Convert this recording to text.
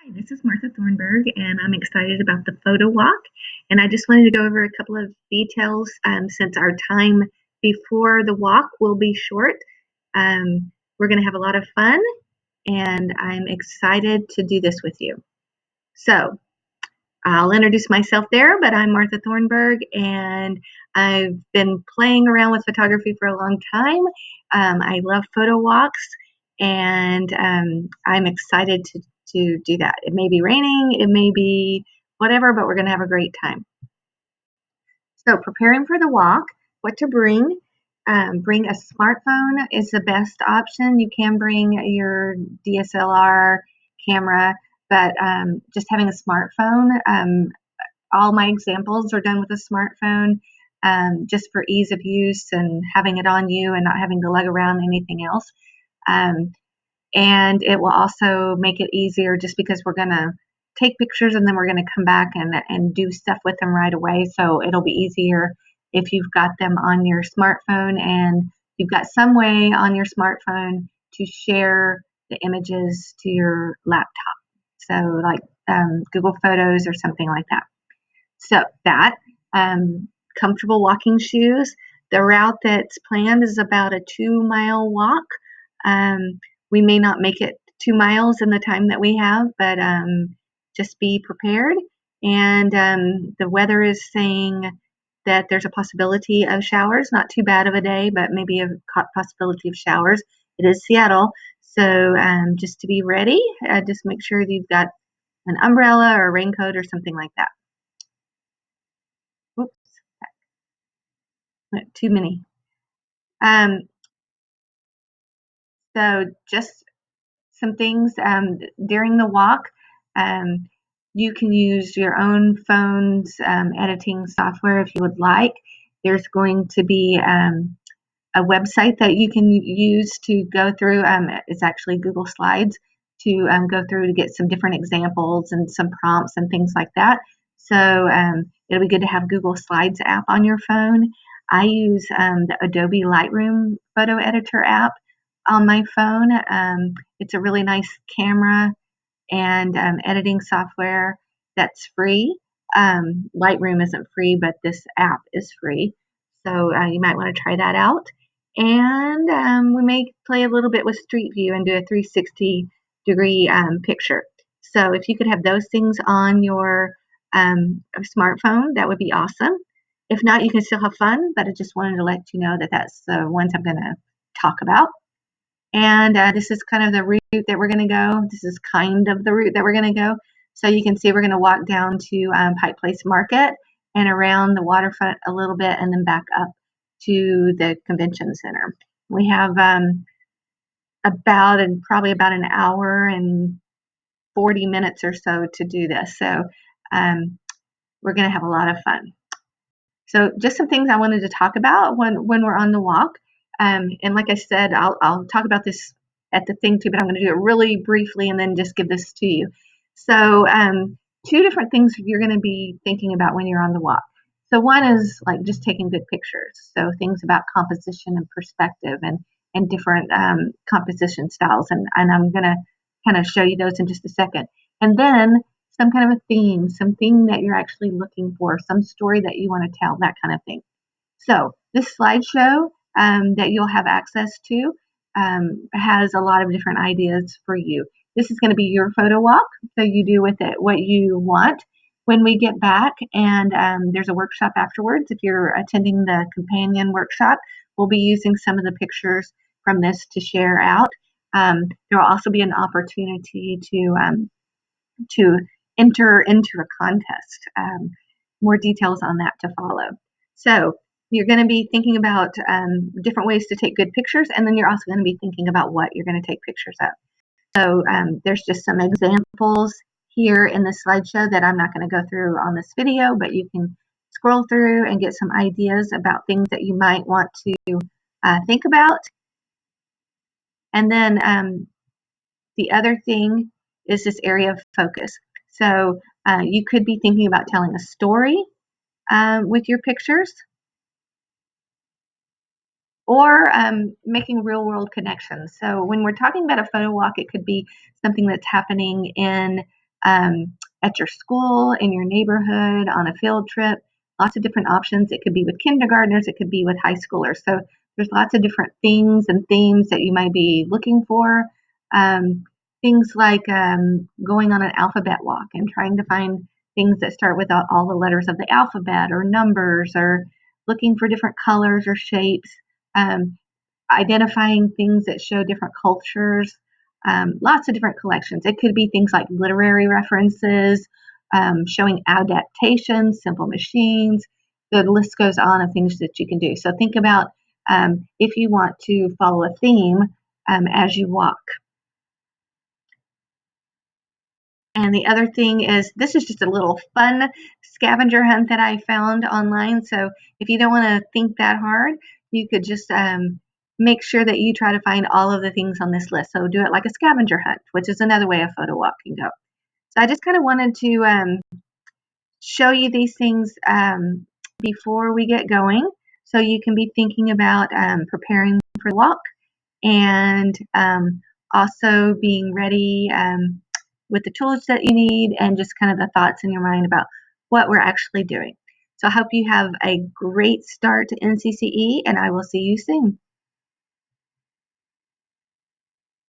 Hi, this is Martha Thornburg, and I'm excited about the photo walk. And I just wanted to go over a couple of details since our time before the walk will be short. We're going to have a lot of fun, and I'm excited to do this with you. So, I'll introduce myself there, but I'm Martha Thornburg, and I've been playing around with photography for a long time. I love photo walks, and I'm excited to do that. It may be raining, it may be whatever, but we're going to have a great time. So, preparing for the walk, what to bring. Bring a smartphone is the best option. You can bring your DSLR camera, but just having a smartphone. All my examples are done with a smartphone, just for ease of use and having it on you and not having to lug around anything else. Um, and it will also make it easier just because we're going to take pictures and then we're going to come back and do stuff with them right away. So it'll be easier if you've got them on your smartphone and you've got some way on your smartphone to share the images to your laptop. So like Google Photos or something like that. So that comfortable walking shoes. The route that's planned is about a 2-mile walk. Um, we may not make it 2 miles in the time that we have, but just be prepared. And the weather is saying that there's a possibility of showers. Not too bad of a day, but maybe a possibility of showers. It is Seattle, so just to be ready, just make sure that you've got an umbrella or a raincoat or something like that. Oops, too many. Um, so just some things during the walk. Um, you can use your own phone's editing software if you would like. There's going to be a website that you can use to go through. It's actually Google Slides to go through to get some different examples and some prompts and things like that. So it'll be good to have Google Slides app on your phone. I use the Adobe Lightroom photo editor app on my phone. It's a really nice camera and editing software that's free. Lightroom isn't free, but this app is free. So you might want to try that out. And we may play a little bit with Street View and do a 360-degree picture. So if you could have those things on your smartphone, that would be awesome. If not, you can still have fun, but I just wanted to let you know that that's the ones I'm going to talk about. And this is kind of the route that we're going to go. This is kind of the route that we're going to go. So you can see we're going to walk down to Pike Place Market and around the waterfront a little bit and then back up to the convention center. We have probably about an hour and 40 minutes or so to do this. So we're going to have a lot of fun. So just some things I wanted to talk about when we're on the walk. And like I said, I'll talk about this at the thing too, but I'm going to do it really briefly and then just give this to you. So two different things you're going to be thinking about when you're on the walk. So one is like just taking good pictures. So things about composition and perspective and different composition styles. And I'm going to kind of show you those in just a second. And then some kind of a theme, something that you're actually looking for, some story that you want to tell, that kind of thing. So this slideshow that you'll have access to has a lot of different ideas for you. This is going to be your photo walk, so you do with it what you want. When we get back and there's a workshop afterwards, if you're attending the companion workshop, we'll be using some of the pictures from this to share out. There will also be an opportunity to enter into a contest. More details on that to follow. So you're going to be thinking about different ways to take good pictures, and then you're also going to be thinking about what you're going to take pictures of. So there's just some examples here in the slideshow that I'm not going to go through on this video, but you can scroll through and get some ideas about things that you might want to think about. And then the other thing is this area of focus. So you could be thinking about telling a story with your pictures, or making real world connections. So when we're talking about a photo walk, it could be something that's happening in at your school, in your neighborhood, on a field trip. Lots of different options. It could be with kindergartners, it could be with high schoolers. So there's lots of different things and themes that you might be looking for. Um, Things like going on an alphabet walk and trying to find things that start with all the letters of the alphabet, or numbers, or looking for different colors or shapes, um, identifying things that show different cultures, lots of different collections. It could be things like literary references, showing adaptations, simple machines. The list goes on of things that you can do. So think about if you want to follow a theme as you walk. And the other thing is, this is just a little fun scavenger hunt that I found online. So if you don't want to think that hard, you could just make sure that you try to find all of the things on this list. So do it like a scavenger hunt, which is another way a photo walk can go. So I just kind of wanted to show you these things before we get going, so you can be thinking about preparing for the walk, and also being ready with the tools that you need, and just kind of the thoughts in your mind about what we're actually doing. So I hope you have a great start to NCCE, and I will see you soon.